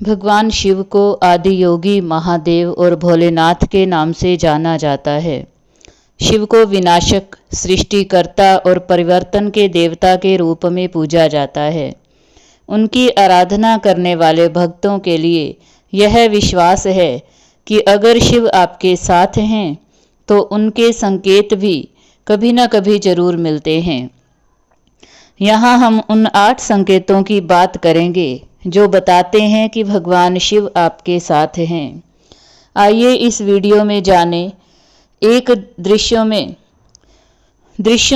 भगवान शिव को आदि योगी, महादेव और भोलेनाथ के नाम से जाना जाता है। शिव को विनाशक, सृष्टिकर्ता और परिवर्तन के देवता के रूप में पूजा जाता है। उनकी आराधना करने वाले भक्तों के लिए यह विश्वास है कि अगर शिव आपके साथ हैं तो उनके संकेत भी कभी न कभी जरूर मिलते हैं। यहाँ हम उन 8 संकेतों की बात करेंगे जो बताते हैं कि भगवान शिव आपके साथ हैं। आइए इस वीडियो में जानें। एक दृश्यों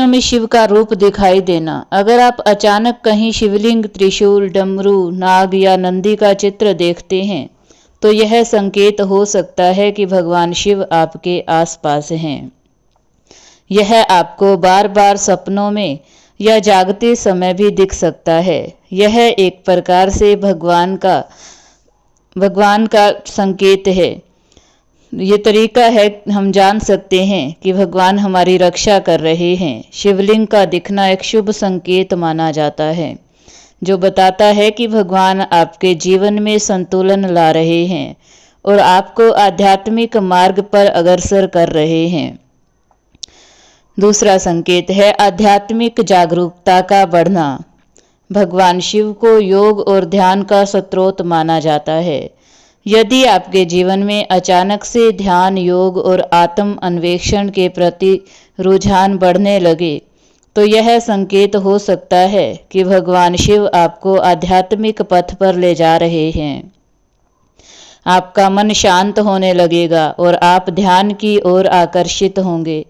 में शिव का रूप दिखाई देना। अगर आप अचानक कहीं शिवलिंग, त्रिशूल, डमरू, नाग या नंदी का चित्र देखते हैं तो यह संकेत हो सकता है कि भगवान शिव आपके आसपास हैं। यह आपको बार बार सपनों में या जागते समय भी दिख सकता है। यह एक प्रकार से भगवान का संकेत है। ये तरीका है हम जान सकते हैं कि भगवान हमारी रक्षा कर रहे हैं। शिवलिंग का दिखना एक शुभ संकेत माना जाता है जो बताता है कि भगवान आपके जीवन में संतुलन ला रहे हैं और आपको आध्यात्मिक मार्ग पर अग्रसर कर रहे हैं। दूसरा संकेत है आध्यात्मिक जागरूकता का बढ़ना। भगवान शिव को योग और ध्यान का स्रोत माना जाता है। यदि आपके जीवन में अचानक से ध्यान, योग और आत्म अन्वेषण के प्रति रुझान बढ़ने लगे तो यह संकेत हो सकता है कि भगवान शिव आपको आध्यात्मिक पथ पर ले जा रहे हैं। आपका मन शांत होने लगेगा और आप ध्यान की ओर आकर्षित होंगे।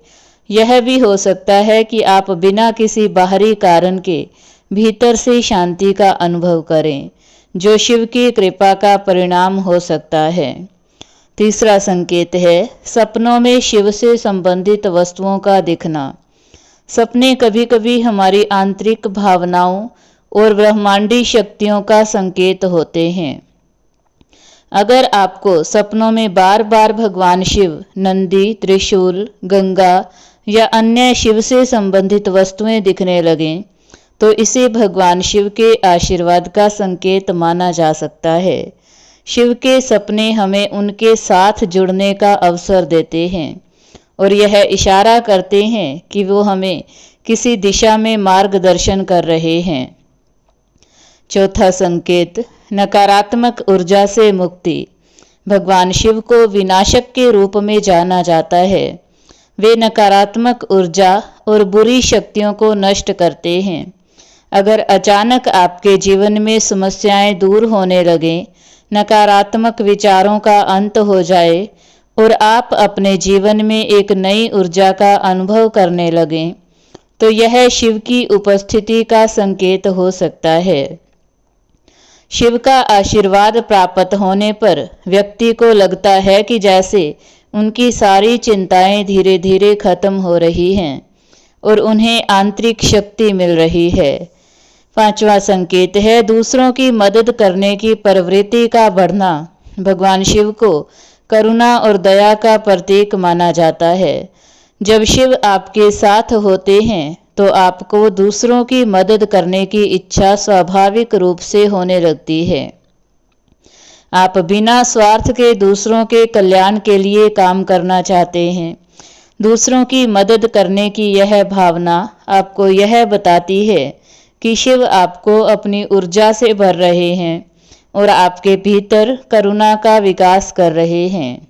यह भी हो सकता है कि आप बिना किसी बाहरी कारण के भीतर से शांति का अनुभव करें, जो शिव की कृपा का परिणाम हो सकता है। तीसरा संकेत है सपनों में शिव से संबंधित वस्तुओं का दिखना। सपने कभी कभी हमारी आंतरिक भावनाओं और ब्रह्मांडी शक्तियों का संकेत होते हैं। अगर आपको सपनों में बार बार भगवान शिव, नंदी, त्रिशूल, गंगा या अन्य शिव से संबंधित वस्तुएं दिखने लगें तो इसे भगवान शिव के आशीर्वाद का संकेत माना जा सकता है। शिव के सपने हमें उनके साथ जुड़ने का अवसर देते हैं और यह इशारा करते हैं कि वो हमें किसी दिशा में मार्गदर्शन कर रहे हैं। चौथा संकेत नकारात्मक ऊर्जा से मुक्ति। भगवान शिव को विनाशक के रूप में जाना जाता है। वे नकारात्मक ऊर्जा और बुरी शक्तियों को नष्ट करते हैं। अगर अचानक आपके जीवन में समस्याएं दूर होने लगें, नकारात्मक विचारों का अंत हो जाए और आप अपने जीवन में एक नई ऊर्जा का अनुभव करने लगें तो यह शिव की उपस्थिति का संकेत हो सकता है। शिव का आशीर्वाद प्राप्त होने पर व्यक्ति को लगता है कि जैसे उनकी सारी चिंताएं धीरे धीरे खत्म हो रही हैं और उन्हें आंतरिक शक्ति मिल रही है। पांचवा संकेत है दूसरों की मदद करने की प्रवृत्ति का बढ़ना। भगवान शिव को करुणा और दया का प्रतीक माना जाता है। जब शिव आपके साथ होते हैं तो आपको दूसरों की मदद करने की इच्छा स्वाभाविक रूप से होने लगती है। आप बिना स्वार्थ के दूसरों के कल्याण के लिए काम करना चाहते हैं। दूसरों की मदद करने की यह भावना आपको यह बताती है कि शिव आपको अपनी ऊर्जा से भर रहे हैं और आपके भीतर करुणा का विकास कर रहे हैं।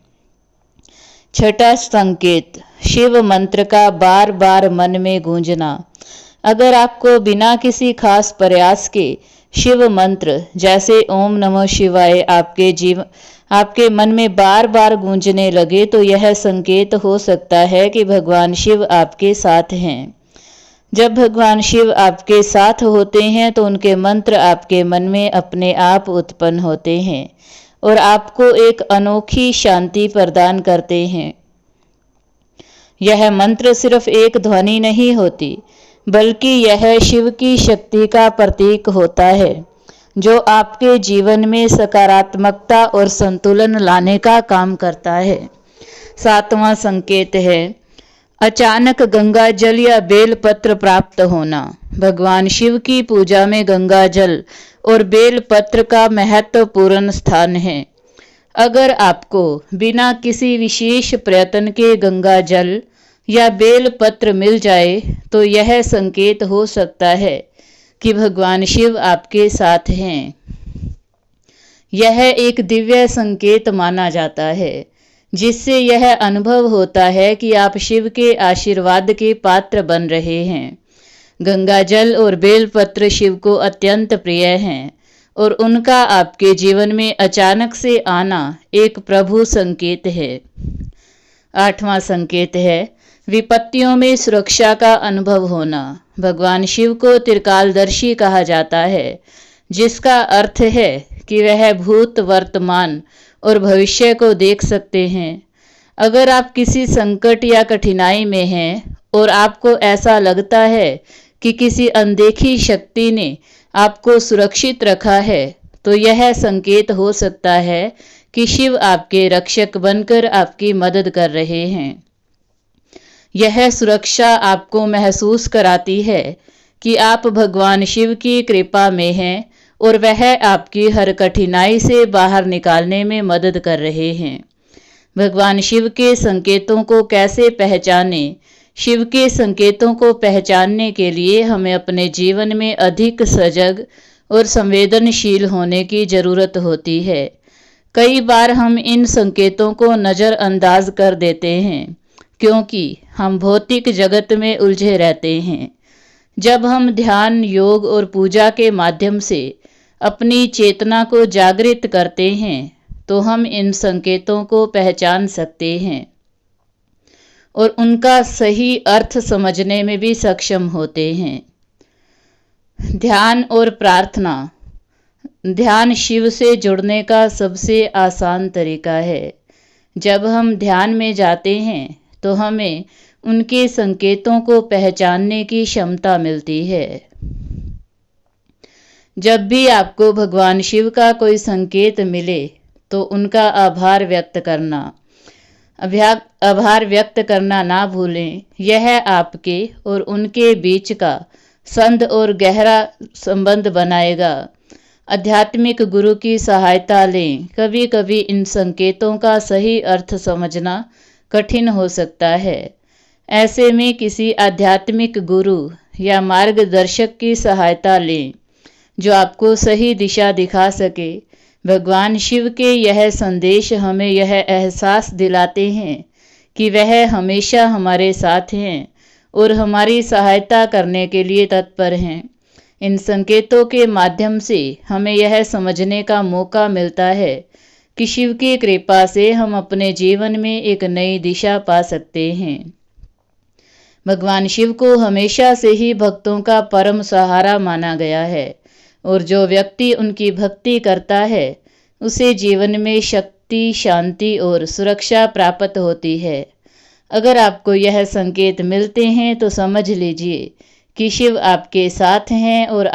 छठा संकेत शिव मंत्र का बार बार मन में गूंजना। अगर आपको बिना किसी खास प्रयास के शिव मंत्र जैसे ओम नमः शिवाय आपके मन में बार बार गूंजने लगे तो यह संकेत हो सकता है कि भगवान शिव आपके साथ हैं। जब भगवान शिव आपके साथ होते हैं तो उनके मंत्र आपके मन में अपने आप उत्पन्न होते हैं और आपको एक अनोखी शांति प्रदान करते हैं। यह मंत्र सिर्फ एक ध्वनि नहीं होती, बल्कि यह शिव की शक्ति का प्रतीक होता है जो आपके जीवन में सकारात्मकता और संतुलन लाने का काम करता है। सातवां संकेत है अचानक गंगा जल या बेलपत्र प्राप्त होना। भगवान शिव की पूजा में गंगा जल और बेलपत्र का महत्वपूर्ण स्थान है। अगर आपको बिना किसी विशेष प्रयत्न के गंगा जल या बेलपत्र मिल जाए तो यह संकेत हो सकता है कि भगवान शिव आपके साथ हैं। यह एक दिव्य संकेत माना जाता है, जिससे यह अनुभव होता है कि आप शिव के आशीर्वाद के पात्र बन रहे हैं। गंगा जल और बेलपत्र शिव को अत्यंत प्रिय हैं और उनका आपके जीवन में अचानक से आना एक प्रभु संकेत है। 8वां संकेत है विपत्तियों में सुरक्षा का अनुभव होना। भगवान शिव को त्रिकालदर्शी कहा जाता है, जिसका अर्थ है कि वह भूत, वर्तमान और भविष्य को देख सकते हैं। अगर आप किसी संकट या कठिनाई में हैं और आपको ऐसा लगता है कि किसी अनदेखी शक्ति ने आपको सुरक्षित रखा है, तो यह संकेत हो सकता है कि शिव आपके रक्षक बनकर आपकी मदद कर रहे हैं। यह सुरक्षा आपको महसूस कराती है कि आप भगवान शिव की कृपा में हैं और वह आपकी हर कठिनाई से बाहर निकालने में मदद कर रहे हैं। भगवान शिव के संकेतों को कैसे पहचानें? शिव के संकेतों को पहचानने के लिए हमें अपने जीवन में अधिक सजग और संवेदनशील होने की ज़रूरत होती है। कई बार हम इन संकेतों को नज़रअंदाज कर देते हैं क्योंकि हम भौतिक जगत में उलझे रहते हैं। जब हम ध्यान, योग और पूजा के माध्यम से अपनी चेतना को जागृत करते हैं तो हम इन संकेतों को पहचान सकते हैं और उनका सही अर्थ समझने में भी सक्षम होते हैं। ध्यान और प्रार्थना। ध्यान शिव से जुड़ने का सबसे आसान तरीका है। जब हम ध्यान में जाते हैं तो हमें उनके संकेतों को पहचानने की क्षमता मिलती है। जब भी आपको भगवान शिव का कोई संकेत मिले तो उनका आभार व्यक्त करना ना भूलें। यह आपके और उनके बीच का संध और गहरा संबंध बनाएगा। आध्यात्मिक गुरु की सहायता लें। कभी कभी इन संकेतों का सही अर्थ समझना कठिन हो सकता है। ऐसे में किसी आध्यात्मिक गुरु या मार्गदर्शक की सहायता लें जो आपको सही दिशा दिखा सके। भगवान शिव के यह संदेश हमें यह एहसास दिलाते हैं कि वह हमेशा हमारे साथ हैं और हमारी सहायता करने के लिए तत्पर हैं। इन संकेतों के माध्यम से हमें यह समझने का मौका मिलता है कि शिव की कृपा से हम अपने जीवन में एक नई दिशा पा सकते हैं। भगवान शिव को हमेशा से ही भक्तों का परम सहारा माना गया है और जो व्यक्ति उनकी भक्ति करता है उसे जीवन में शक्ति, शांति और सुरक्षा प्राप्त होती है। अगर आपको यह संकेत मिलते हैं तो समझ लीजिए कि शिव आपके साथ हैं और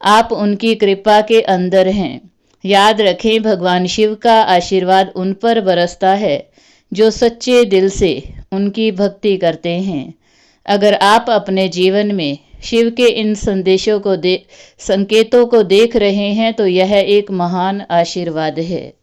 आप उनकी कृपा के अंदर हैं। याद रखें, भगवान शिव का आशीर्वाद उन पर बरसता है जो सच्चे दिल से उनकी भक्ति करते हैं। अगर आप अपने जीवन में शिव के इन संकेतों को देख रहे हैं तो यह एक महान आशीर्वाद है।